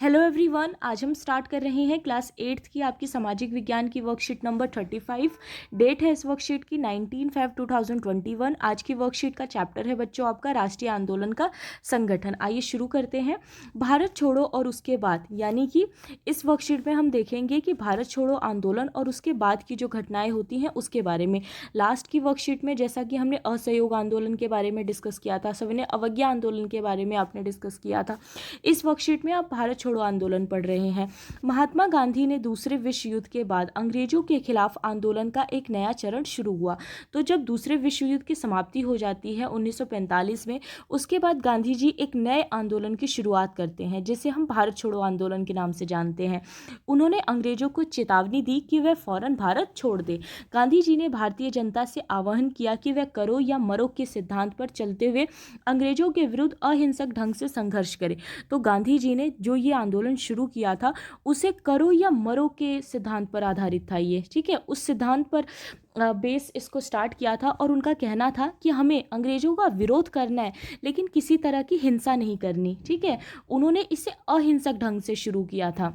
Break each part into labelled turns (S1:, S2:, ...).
S1: Hello everyone, आज हम start कर रहे हैं क्लास 8th की आपकी सामाजिक विज्ञान की वर्कशीट नंबर 35। डेट है इस वर्कशीट की 19/5/2021। आज की वर्कशीट का चैप्टर है बच्चों आपका राष्ट्रीय आंदोलन का संगठन। आइए शुरू करते हैं। भारत छोड़ो और उसके बाद, यानी कि इस वर्कशीट में हम देखेंगे कि भारत छोड़ो आंदोलन और उसके बाद की जो घटनाएं होती हैं उसके बारे में। लास्ट की वर्कशीट में जैसा कि हमने असहयोग आंदोलन के बारे में डिस्कस किया था, सविनय अवज्ञा आंदोलन के बारे में आपने डिस्कस किया था। इस वर्कशीट में आप भारत छोड़ो आंदोलन पढ़ रहे हैं। महात्मा गांधी ने दूसरे विश्व युद्ध के बाद अंग्रेजों के खिलाफ आंदोलन का एक नया चरण शुरू हुआ। तो जब दूसरे विश्व युद्ध की समाप्ति हो जाती है 1945 में, उसके बाद गांधी जी एक नए आंदोलन की शुरुआत करते हैं जिसे हम भारत छोड़ो आंदोलन के नाम से जानते हैं। उन्होंने अंग्रेजों को चेतावनी दी कि वह फौरन भारत छोड़ दे। गांधी जी ने भारतीय जनता से आह्वान किया कि वह करो या मरो के सिद्धांत पर चलते हुए अंग्रेजों के विरुद्ध अहिंसक ढंग से संघर्ष करे। तो गांधी जी ने जो ये आंदोलन शुरू किया था उसे करो या मरो के सिद्धांत पर आधारित था ये, ठीक है। उस सिद्धांत पर बेस इसको स्टार्ट किया था और उनका कहना था कि हमें अंग्रेजों का विरोध करना है लेकिन किसी तरह की हिंसा नहीं करनी, ठीक है। उन्होंने इसे अहिंसक ढंग से शुरू किया था।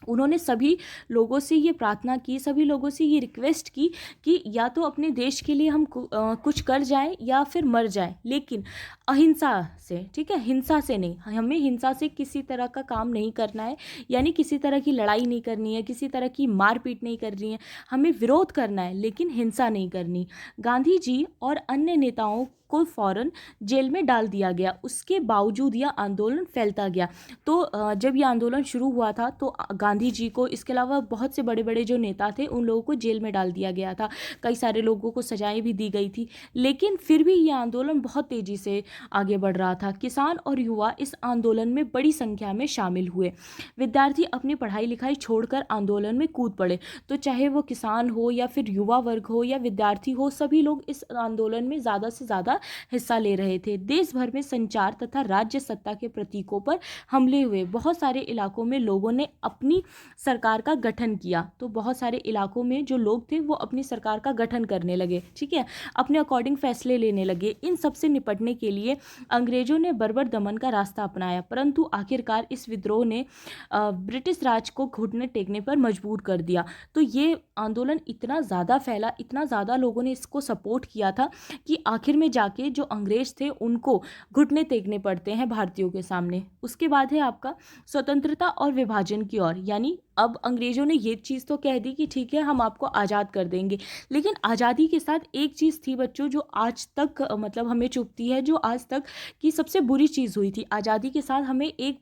S1: उन्होंने सभी लोगों से ये प्रार्थना की, सभी लोगों से ये रिक्वेस्ट की कि या तो अपने देश के लिए हम कुछ कर जाएं या फिर मर जाएं, लेकिन अहिंसा से, ठीक है, हिंसा से नहीं। हमें हिंसा से किसी तरह का काम नहीं करना है, यानी किसी तरह की लड़ाई नहीं करनी है, किसी तरह की मारपीट नहीं करनी है। हमें विरोध करना है लेकिन हिंसा नहीं करनी। गांधी जी और अन्य नेताओं को फौरन जेल में डाल दिया गया। उसके बावजूद यह आंदोलन फैलता गया। तो जब यह आंदोलन शुरू हुआ था तो गांधी जी को, इसके अलावा बहुत से बड़े बड़े जो नेता थे, उन लोगों को जेल में डाल दिया गया था। कई सारे लोगों को सजाएं भी दी गई थी, लेकिन फिर भी यह आंदोलन बहुत तेजी से आगे बढ़ रहा था। किसान और युवा इस आंदोलन में बड़ी संख्या में शामिल हुए। विद्यार्थी अपनी पढ़ाई लिखाई छोड़कर आंदोलन में कूद पड़े। तो चाहे वो किसान हो या फिर युवा वर्ग हो या विद्यार्थी हो, सभी लोग इस आंदोलन में ज़्यादा से ज़्यादा हिस्सा ले रहे थे। देश भर में संचार तथा राज्य सत्ता के प्रतीकों पर हमले हुए। बहुत सारे इलाकों में लोगों ने अपनी सरकार का गठन किया। तो बहुत सारे इलाकों में जो लोग थे वो अपनी सरकार का गठन करने लगे, ठीक है, अपने अकॉर्डिंग फैसले लेने लगे। इन सब से निपटने के लिए अंग्रेजों ने बर्बर दमन का रास्ता अपनाया, परंतु आखिरकार इस विद्रोह ने ब्रिटिश राज को घुटने टेकने पर मजबूर कर दिया। तो ये आंदोलन इतना ज़्यादा फैला, इतना ज़्यादा लोगों ने इसको सपोर्ट किया था कि आखिर में जाके जो अंग्रेज थे उनको घुटने टेकने पड़ते हैं भारतीयों के सामने। उसके बाद है आपका स्वतंत्रता और विभाजन की ओर, यानी अब अंग्रेजों ने ये चीज़ तो कह दी कि ठीक है हम आपको आज़ाद कर देंगे, लेकिन आज़ादी के साथ एक चीज़ थी बच्चों जो आज तक मतलब हमें चुभती है, जो आज तक की सबसे बुरी चीज़ हुई थी। आज़ादी के साथ हमें एक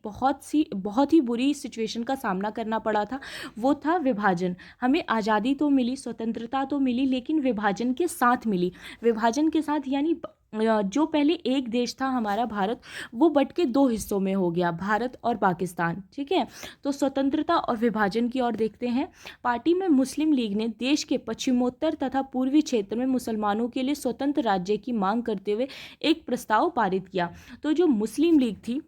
S1: बहुत ही बुरी सिचुएशन का सामना करना पड़ा था, वो था विभाजन। हमें आज़ादी तो मिली, स्वतंत्रता तो मिली, लेकिन विभाजन के साथ मिली। विभाजन के साथ यानी जो पहले एक देश था हमारा भारत, वो बट के दो हिस्सों में हो गया, भारत और पाकिस्तान, ठीक है। तो स्वतंत्रता और विभाजन की ओर देखते हैं। पार्टी में मुस्लिम लीग ने देश के पश्चिमोत्तर तथा पूर्वी क्षेत्र में मुसलमानों के लिए स्वतंत्र राज्य की मांग करते हुए एक प्रस्ताव पारित किया। तो जो मुस्लिम लीग थी,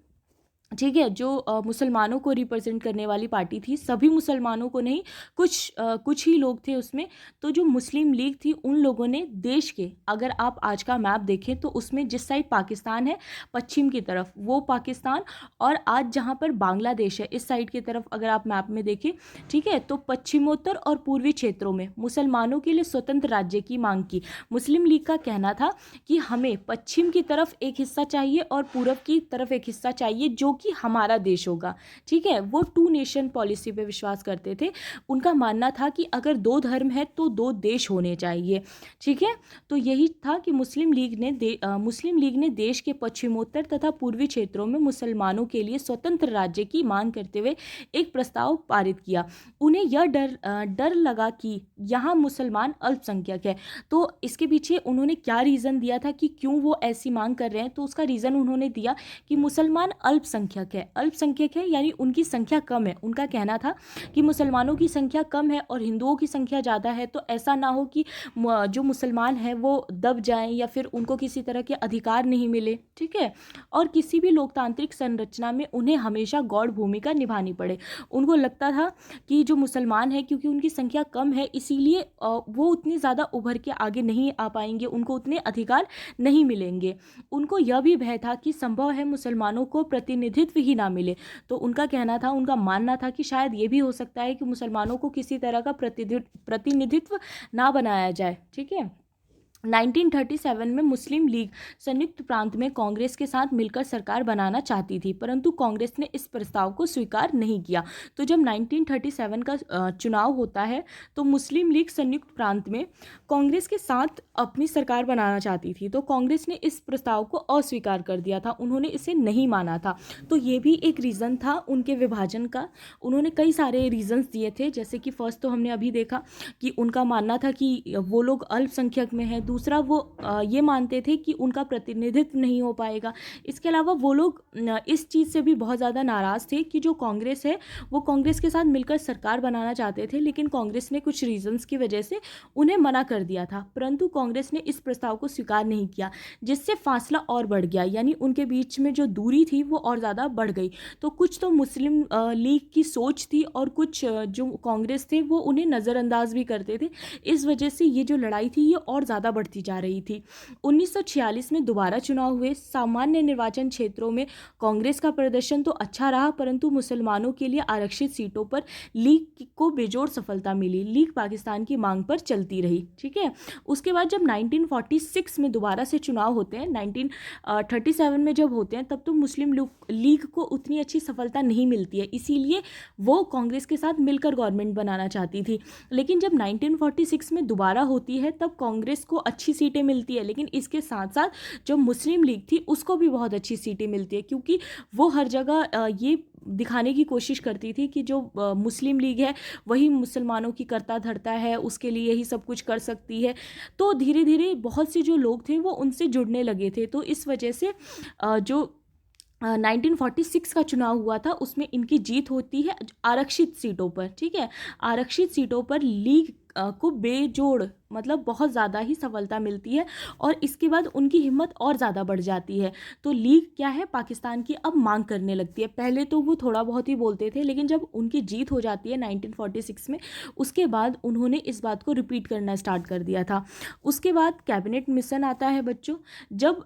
S1: ठीक है, जो मुसलमानों को रिप्रेजेंट करने वाली पार्टी थी, सभी मुसलमानों को नहीं, कुछ ही लोग थे उसमें। तो जो मुस्लिम लीग थी उन लोगों ने देश के, अगर आप आज का मैप देखें तो उसमें जिस साइड पाकिस्तान है पश्चिम की तरफ वो पाकिस्तान, और आज जहाँ पर बांग्लादेश है इस साइड की तरफ अगर आप मैप में देखें, ठीक है, तो पश्चिमोत्तर और पूर्वी क्षेत्रों में मुसलमानों के लिए स्वतंत्र राज्य की मांग की। मुस्लिम लीग का कहना था कि हमें पश्चिम की तरफ एक हिस्सा चाहिए और पूरब की तरफ एक हिस्सा चाहिए जो कि हमारा देश होगा, ठीक है। वो टू नेशन पॉलिसी पे विश्वास करते थे। उनका मानना था कि अगर दो धर्म है तो दो देश होने चाहिए, ठीक है। तो यही था कि मुस्लिम लीग ने देश के पश्चिमोत्तर तथा पूर्वी क्षेत्रों में मुसलमानों के लिए स्वतंत्र राज्य की मांग करते हुए एक प्रस्ताव पारित किया। उन्हें यह डर लगा कि यहाँ मुसलमान अल्पसंख्यक है। तो इसके पीछे उन्होंने क्या रीज़न दिया था कि क्यों वो ऐसी मांग कर रहे हैं, तो उसका रीज़न उन्होंने दिया कि मुसलमान अल्पसंख्यक है, यानी उनकी संख्या कम है। उनका कहना था कि मुसलमानों की संख्या कम है और हिंदुओं की संख्या ज़्यादा है, तो ऐसा ना हो कि जो मुसलमान हैं वो दब जाएं या फिर उनको किसी तरह के अधिकार नहीं मिले, ठीक है। और किसी भी लोकतांत्रिक संरचना में उन्हें हमेशा गौड़ भूमिका निभानी पड़े। उनको लगता था कि जो मुसलमान है, क्योंकि उनकी संख्या कम है, इसीलिए वो उतनी ज़्यादा उभर के आगे नहीं आ पाएंगे, उनको उतने अधिकार नहीं मिलेंगे। उनको यह भी भय था कि संभव है मुसलमानों को प्रतिनिधित्व प्रतिनिधित्व ही ना मिले। तो उनका कहना था, उनका मानना था कि शायद ये भी हो सकता है कि मुसलमानों को किसी तरह का प्रतिनिधित्व ना बनाया जाए। ठीक है। 1937 में मुस्लिम लीग संयुक्त प्रांत में कांग्रेस के साथ मिलकर सरकार बनाना चाहती थी, परंतु कांग्रेस ने इस प्रस्ताव को स्वीकार नहीं किया। तो जब 1937 का चुनाव होता है तो मुस्लिम लीग संयुक्त प्रांत में कांग्रेस के साथ अपनी सरकार बनाना चाहती थी, तो कांग्रेस ने इस प्रस्ताव को अस्वीकार कर दिया था, उन्होंने इसे नहीं माना था। तो ये भी एक रीज़न था उनके विभाजन का। उन्होंने कई सारे रीजंस दिए थे, जैसे कि फर्स्ट तो हमने अभी देखा कि उनका मानना था कि वो लोग अल्पसंख्यक में हैं। दूसरा, वो ये मानते थे कि उनका प्रतिनिधित्व नहीं हो पाएगा। इसके अलावा वो लोग इस चीज़ से भी बहुत ज़्यादा नाराज़ थे कि जो कांग्रेस है वो कांग्रेस के साथ मिलकर सरकार बनाना चाहते थे, लेकिन कांग्रेस ने कुछ रीजंस की वजह से उन्हें मना कर दिया था। परंतु कांग्रेस ने इस प्रस्ताव को स्वीकार नहीं किया, जिससे फासला और बढ़ गया, यानी उनके बीच में जो दूरी थी वो और ज़्यादा बढ़ गई। तो कुछ तो मुस्लिम लीग की सोच थी और कुछ जो कांग्रेस थे वो उन्हें नज़रअंदाज भी करते थे। इस वजह से ये जो लड़ाई थी ये और ज़्यादा बढ़ती जा रही थी। 1946 में दोबारा चुनाव हुए। सामान्य निर्वाचन क्षेत्रों में कांग्रेस का प्रदर्शन तो अच्छा रहा, परंतु मुसलमानों के लिए आरक्षित सीटों पर लीग को बेजोड़ सफलता मिली। लीग पाकिस्तान की मांग पर चलती रही। ठीक है। उसके बाद जब 1946 में दोबारा से चुनाव होते हैं, 1937 में जब होते हैं, तब तो मुस्लिम लीग को उतनी अच्छी सफलता नहीं मिलती है, इसीलिए वो कांग्रेस के साथ मिलकर गवर्नमेंट बनाना चाहती थी। लेकिन जब 1946 में दोबारा होती है तब कांग्रेस को अच्छी सीटें मिलती है, लेकिन इसके साथ साथ जो मुस्लिम लीग थी उसको भी बहुत अच्छी सीटें मिलती है, क्योंकि वो हर जगह ये दिखाने की कोशिश करती थी कि जो मुस्लिम लीग है वही मुसलमानों की करता धरता है, उसके लिए यही सब कुछ कर सकती है। तो धीरे धीरे बहुत से जो लोग थे वो उनसे जुड़ने लगे थे। तो इस वजह से जो 1946 का चुनाव हुआ था उसमें इनकी जीत होती है आरक्षित सीटों पर। ठीक है। आरक्षित सीटों पर लीग को बेजोड़ मतलब बहुत ज़्यादा ही सफलता मिलती है और इसके बाद उनकी हिम्मत और ज़्यादा बढ़ जाती है। तो लीग क्या है, पाकिस्तान की अब मांग करने लगती है। पहले तो वो थोड़ा बहुत ही बोलते थे, लेकिन जब उनकी जीत हो जाती है 1946 में, उसके बाद उन्होंने इस बात को रिपीट करना स्टार्ट कर दिया था। उसके बाद कैबिनेट मिशन आता है बच्चों। जब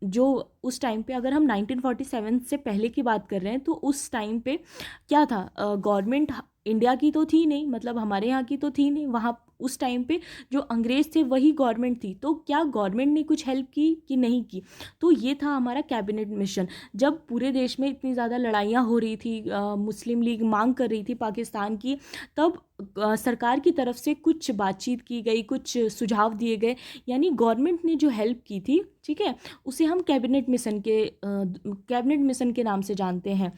S1: जो उस टाइम पे, अगर हम 1947 से पहले की बात कर रहे हैं, तो उस टाइम पे क्या था, गवर्नमेंट इंडिया की तो थी नहीं, मतलब हमारे यहाँ की तो थी नहीं, वहाँ उस टाइम पे जो अंग्रेज़ थे वही गवर्नमेंट थी। तो क्या गवर्नमेंट ने कुछ हेल्प की कि नहीं की? तो ये था हमारा कैबिनेट मिशन। जब पूरे देश में इतनी ज़्यादा लड़ाइयाँ हो रही थी, मुस्लिम लीग मांग कर रही थी पाकिस्तान की, तब सरकार की तरफ से कुछ बातचीत की गई, कुछ सुझाव दिए गए, यानी गवर्नमेंट ने जो हेल्प की थी, ठीक है, उसे हम कैबिनेट मिशन के नाम से जानते हैं।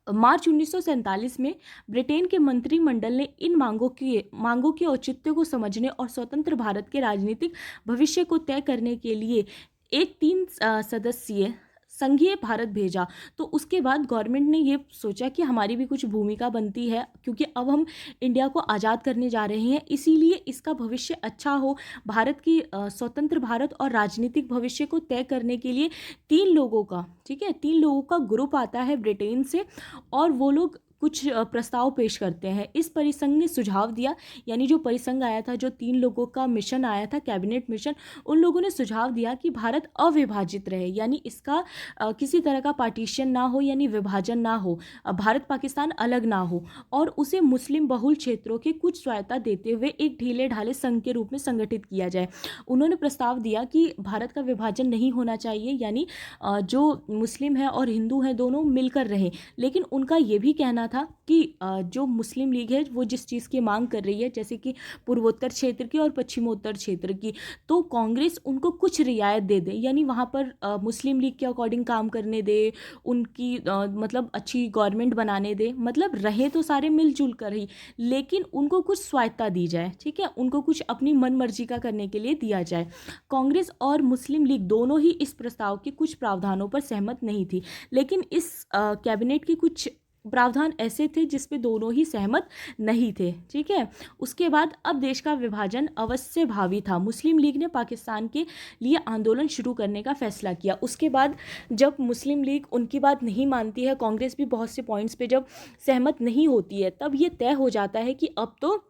S1: मार्च 1947 में ब्रिटेन के मंत्रिमंडल ने इन मांगों के औचित्य को समझने और स्वतंत्र भारत के राजनीतिक भविष्य को तय करने के लिए एक 3 सदस्यीय संघीय भारत भेजा। तो उसके बाद गवर्नमेंट ने ये सोचा कि हमारी भी कुछ भूमिका बनती है, क्योंकि अब हम इंडिया को आज़ाद करने जा रहे हैं, इसीलिए इसका भविष्य अच्छा हो, भारत की स्वतंत्र भारत और राजनीतिक भविष्य को तय करने के लिए 3 लोगों का, ठीक है, 3 लोगों का ग्रुप आता है ब्रिटेन से और वो लोग कुछ प्रस्ताव पेश करते हैं। इस परिसंघ ने सुझाव दिया, यानी जो परिसंघ आया था, जो 3 लोगों का मिशन आया था, कैबिनेट मिशन, उन लोगों ने सुझाव दिया कि भारत अविभाजित रहे, यानी इसका किसी तरह का पार्टीशन ना हो, यानी विभाजन ना हो, भारत पाकिस्तान अलग ना हो, और उसे मुस्लिम बहुल क्षेत्रों के कुछ स्वायत्ता देते हुए एक ढीले ढाले संघ के रूप में संगठित किया जाए। उन्होंने प्रस्ताव दिया कि भारत का विभाजन नहीं होना चाहिए, यानी जो मुस्लिम है और हिंदू हैं दोनों मिलकर रहें। लेकिन उनका ये भी कहना था कि जो मुस्लिम लीग है वो जिस चीज़ की मांग कर रही है, जैसे कि पूर्वोत्तर क्षेत्र की और पश्चिमोत्तर क्षेत्र की, तो कांग्रेस उनको कुछ रियायत दे दे, यानी वहाँ पर मुस्लिम लीग के अकॉर्डिंग काम करने दे, उनकी मतलब अच्छी गवर्नमेंट बनाने दे, मतलब रहे तो सारे मिलजुल कर ही, लेकिन उनको कुछ स्वायत्ता दी जाए, ठीक है, उनको कुछ अपनी मन मर्जी का करने के लिए दिया जाए। कांग्रेस और मुस्लिम लीग दोनों ही इस प्रस्ताव के कुछ प्रावधानों पर सहमत नहीं थी, लेकिन इस कैबिनेट के कुछ प्रावधान ऐसे थे जिस पे दोनों ही सहमत नहीं थे। ठीक है। उसके बाद अब देश का विभाजन अवश्य भावी था। मुस्लिम लीग ने पाकिस्तान के लिए आंदोलन शुरू करने का फैसला किया। उसके बाद जब मुस्लिम लीग उनकी बात नहीं मानती है, कांग्रेस भी बहुत से पॉइंट्स पे जब सहमत नहीं होती है, तब ये तय हो जाता है कि अब तो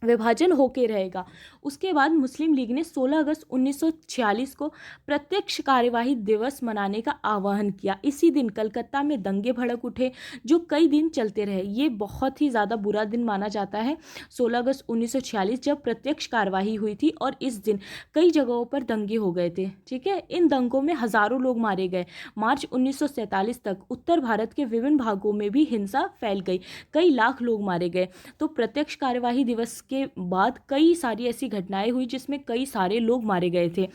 S1: विभाजन होके रहेगा। उसके बाद मुस्लिम लीग ने 16 अगस्त 1946 को प्रत्यक्ष कार्यवाही दिवस मनाने का आह्वान किया। इसी दिन कलकत्ता में दंगे भड़क उठे जो कई दिन चलते रहे। ये बहुत ही ज़्यादा बुरा दिन माना जाता है 16 अगस्त 1946 जब प्रत्यक्ष कार्यवाही हुई थी और इस दिन कई जगहों पर दंगे हो गए थे। ठीक है, इन दंगों में हज़ारों लोग मारे गए। मार्च 1947 तक उत्तर भारत के विभिन्न भागों में भी हिंसा फैल गई, कई लाख लोग मारे गए। तो प्रत्यक्ष कार्यवाही दिवस के बाद कई सारी ऐसी घटनाएं हुई जिसमें कई सारे लोग मारे गए थे,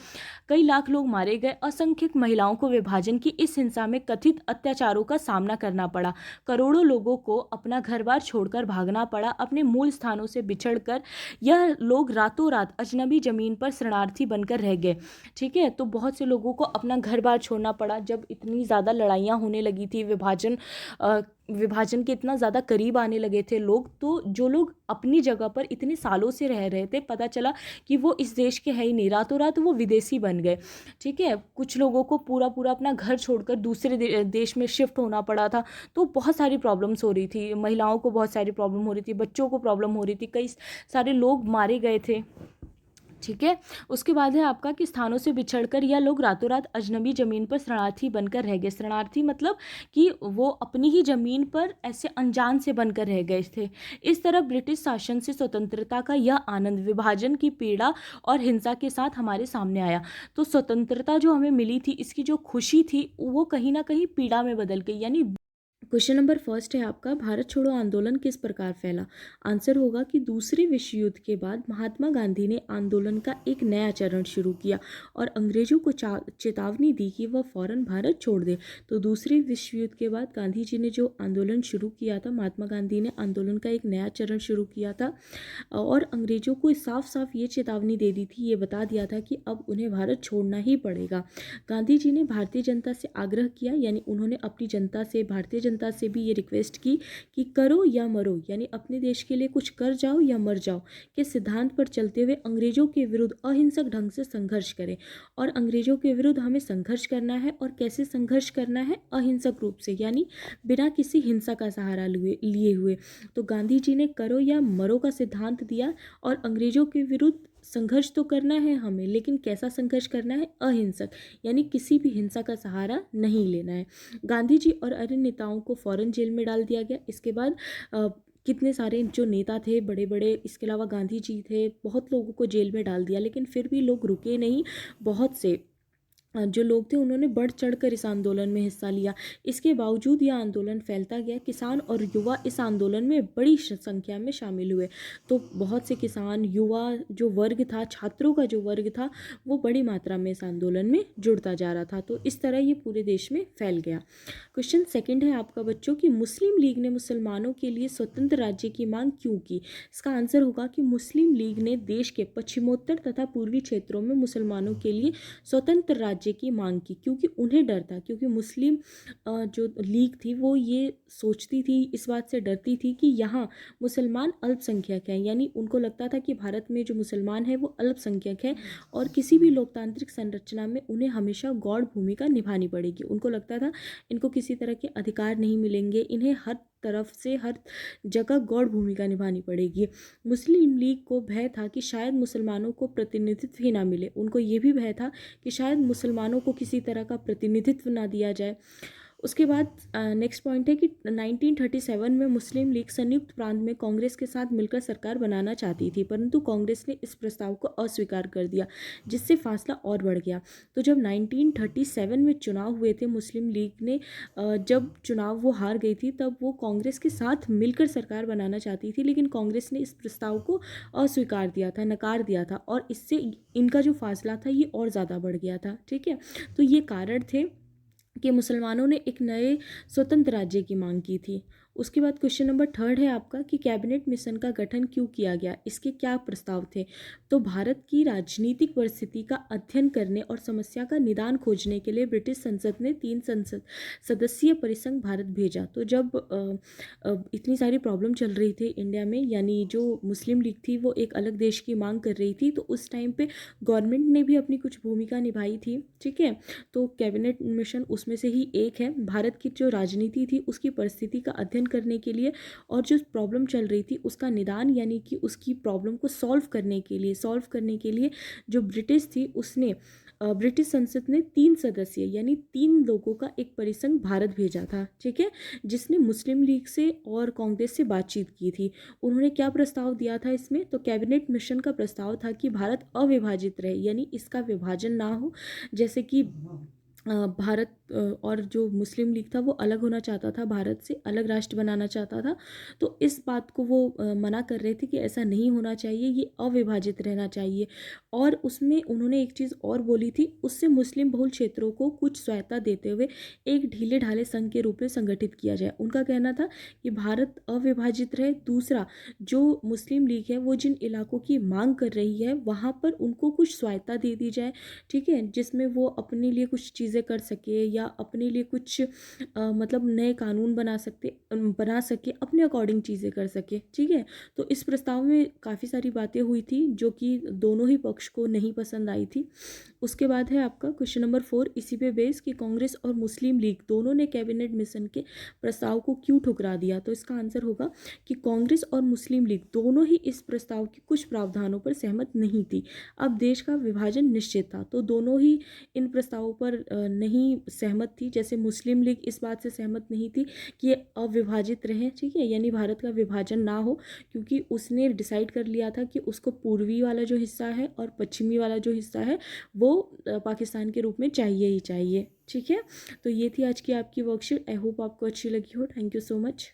S1: कई लाख लोग मारे गए। असंख्यक महिलाओं को विभाजन की इस हिंसा में कथित अत्याचारों का सामना करना पड़ा। करोड़ों लोगों को अपना घर बार छोड़कर भागना पड़ा, अपने मूल स्थानों से बिछड़कर। यह लोग रातों रात अजनबी जमीन पर शरणार्थी बनकर रह गए। ठीक है, तो बहुत से लोगों को अपना घर बार छोड़ना पड़ा जब इतनी ज़्यादा लड़ाइयाँ होने लगी थी, विभाजन के इतना ज़्यादा करीब आने लगे थे लोग। तो जो लोग अपनी जगह पर इतने सालों से रह रहे थे, पता चला कि वो इस देश के है ही नहीं, रातों रात वो विदेशी बन गए। ठीक है, कुछ लोगों को पूरा पूरा अपना घर छोड़कर दूसरे देश में शिफ्ट होना पड़ा था। तो बहुत सारी प्रॉब्लम्स हो रही थी, महिलाओं को बहुत सारी प्रॉब्लम हो रही थी, बच्चों को प्रॉब्लम हो रही थी, कई सारे लोग मारे गए थे। ठीक है, उसके बाद है आपका कि स्थानों से बिछड़कर यह लोग रातों रात अजनबी ज़मीन पर शरणार्थी बनकर रह गए। शरणार्थी मतलब कि वो अपनी ही ज़मीन पर ऐसे अनजान से बनकर रह गए थे। इस तरह ब्रिटिश शासन से स्वतंत्रता का यह आनंद विभाजन की पीड़ा और हिंसा के साथ हमारे सामने आया। तो स्वतंत्रता जो हमें मिली थी, इसकी जो खुशी थी वो कहीं ना कहीं पीड़ा में बदल गई। यानी क्वेश्चन नंबर फर्स्ट है आपका, भारत छोड़ो आंदोलन किस प्रकार फैला। आंसर होगा कि दूसरे विश्व युद्ध के बाद महात्मा गांधी ने आंदोलन का एक नया चरण शुरू किया और अंग्रेजों को चेतावनी दी कि वह फौरन भारत छोड़ दे। तो दूसरे विश्व युद्ध के बाद गांधी जी ने जो आंदोलन शुरू किया था, महात्मा गांधी ने आंदोलन का एक नया चरण शुरू किया था और अंग्रेजों को साफ साफ ये चेतावनी दे दी थी, ये बता दिया था कि अब उन्हें भारत छोड़ना ही पड़ेगा। गांधी जी ने भारतीय जनता से आग्रह किया, यानी उन्होंने अपनी जनता से, भारतीय जनता से भी ये रिक्वेस्ट की कि करो या मरो, यानी अपने देश के लिए कुछ कर जाओ या मर जाओ के सिद्धांत पर चलते हुए अंग्रेजों के विरुद्ध अहिंसक ढंग से संघर्ष करें। और अंग्रेजों के विरुद्ध हमें संघर्ष करना है, और कैसे संघर्ष करना है, अहिंसक रूप से, यानी बिना किसी हिंसा का सहारा लिए हुए। तो गांधी जी ने करो या मरो का सिद्धांत दिया और अंग्रेजों के विरुद्ध संघर्ष तो करना है हमें, लेकिन कैसा संघर्ष करना है, अहिंसक, यानी किसी भी हिंसा का सहारा नहीं लेना है। गांधी जी और अन्य नेताओं को फौरन जेल में डाल दिया गया। इसके बाद कितने सारे जो नेता थे बड़े बड़े, इसके अलावा गांधी जी थे, बहुत लोगों को जेल में डाल दिया, लेकिन फिर भी लोग रुके नहीं। बहुत से जो लोग थे उन्होंने बढ़ चढ़कर इस आंदोलन में हिस्सा लिया। इसके बावजूद यह आंदोलन फैलता गया। किसान और युवा इस आंदोलन में बड़ी संख्या में शामिल हुए। तो बहुत से किसान, युवा जो वर्ग था, छात्रों का जो वर्ग था, वो बड़ी मात्रा में इस आंदोलन में जुड़ता जा रहा था। तो इस तरह ये पूरे देश में फैल गया। क्वेश्चन सेकंड है आपका बच्चों कि मुस्लिम लीग ने मुसलमानों के लिए स्वतंत्र राज्य की मांग क्यों की। इसका आंसर होगा कि मुस्लिम लीग ने देश के पश्चिमोत्तर तथा पूर्वी क्षेत्रों में मुसलमानों के लिए स्वतंत्र राज्य की मांग की, क्योंकि उन्हें डर था, क्योंकि मुस्लिम जो लीग थी वो ये सोचती थी, इस बात से डरती थी कि यहाँ मुसलमान अल्पसंख्यक हैं, यानी उनको लगता था कि भारत में जो मुसलमान है वो अल्पसंख्यक है और किसी भी लोकतांत्रिक संरचना में उन्हें हमेशा गौड़ भूमिका निभानी पड़ेगी। उनको लगता था इनको किसी तरह के अधिकार नहीं मिलेंगे, इन्हें हर तरफ से हर जगह गौड़ भूमिका निभानी पड़ेगी। मुस्लिम लीग को भय था कि शायद मुसलमानों को प्रतिनिधित्व ही ना मिले। उनको ये भी भय था कि शायद मुसलमानों को किसी तरह का प्रतिनिधित्व ना दिया जाए। उसके बाद नेक्स्ट पॉइंट है कि 1937 में मुस्लिम लीग संयुक्त प्रांत में कांग्रेस के साथ मिलकर सरकार बनाना चाहती थी, परंतु कांग्रेस ने इस प्रस्ताव को अस्वीकार कर दिया, जिससे फासला और बढ़ गया। तो जब 1937 में चुनाव हुए थे, मुस्लिम लीग ने जब चुनाव वो हार गई थी, तब वो कांग्रेस के साथ मिलकर सरकार बनाना चाहती थी, लेकिन कांग्रेस ने इस प्रस्ताव को अस्वीकार दिया था, नकार दिया था, और इससे इनका जो फासला था ये और ज़्यादा बढ़ गया था। ठीक है, तो ये कारण थे कि मुसलमानों ने एक नए स्वतंत्र राज्य की मांग की थी। उसके बाद क्वेश्चन नंबर थर्ड है आपका कि कैबिनेट मिशन का गठन क्यों किया गया, इसके क्या प्रस्ताव थे। तो भारत की राजनीतिक परिस्थिति का अध्ययन करने और समस्या का निदान खोजने के लिए ब्रिटिश संसद ने 3 संसद सदस्यीय परिसंघ भारत भेजा। तो जब इतनी सारी प्रॉब्लम चल रही थी इंडिया में, यानी जो मुस्लिम लीग थी वो एक अलग देश की मांग कर रही थी, तो उस टाइम पे गवर्नमेंट ने भी अपनी कुछ भूमिका निभाई थी। ठीक है, तो कैबिनेट मिशन उसमें उसमें से ही एक है। भारत की जो राजनीति थी उसकी परिस्थिति का अध्ययन करने के लिए और जो प्रॉब्लम चल रही थी उसका निदान यानी कि उसकी प्रॉब्लम को सॉल्व करने के लिए जो ब्रिटिश थी उसने ब्रिटिश संसद ने 3 सदस्य यानी 3 लोगों का एक परिसंघ भारत भेजा था, ठीक है, जिसने मुस्लिम लीग से और कांग्रेस से बातचीत की थी। उन्होंने क्या प्रस्ताव दिया था इसमें, तो कैबिनेट मिशन का प्रस्ताव था कि भारत अविभाजित रहे यानी इसका विभाजन ना हो, जैसे कि भारत और जो मुस्लिम लीग था वो अलग होना चाहता था, भारत से अलग राष्ट्र बनाना चाहता था। तो इस बात को वो मना कर रहे थे कि ऐसा नहीं होना चाहिए, ये अविभाजित रहना चाहिए। और उसमें उन्होंने एक चीज़ और बोली थी, उससे मुस्लिम बहुल क्षेत्रों को कुछ स्वायत्ता देते हुए एक ढीले ढाले संघ के रूप में संगठित किया जाए। उनका कहना था कि भारत अविभाजित रहे। दूसरा, जो मुस्लिम लीग है वो जिन इलाकों की मांग कर रही है वहाँ पर उनको कुछ स्वायत्ता दे दी जाए, ठीक है, जिसमें वो अपने लिए कुछ चीज़ें कर सके या अपने लिए कुछ मतलब नए कानून बना सके, अपने अकॉर्डिंग चीज़ें कर सके, ठीक है। तो इस प्रस्ताव में काफ़ी सारी बातें हुई थी जो कि दोनों ही पक्ष को नहीं पसंद आई थी। उसके बाद है आपका क्वेश्चन नंबर 4, इसी पे बेस कि कांग्रेस और मुस्लिम लीग दोनों ने कैबिनेट मिशन के प्रस्ताव को क्यों ठुकरा दिया। तो इसका आंसर होगा कि कांग्रेस और मुस्लिम लीग दोनों ही इस प्रस्ताव के कुछ प्रावधानों पर सहमत नहीं थी। अब देश का विभाजन निश्चित था तो दोनों ही इन प्रस्तावों पर नहीं सहमत थी। जैसे मुस्लिम लीग इस बात से सहमत नहीं थी कि ये अविभाजित रहे, ठीक है, यानी भारत का विभाजन ना हो, क्योंकि उसने डिसाइड कर लिया था कि उसको पूर्वी वाला जो हिस्सा है और पश्चिमी वाला जो हिस्सा है वो पाकिस्तान के रूप में चाहिए ही चाहिए, ठीक है। तो ये थी आज की आपकी वर्कशीट। आई होप आपको अच्छी लगी हो। Thank you so much.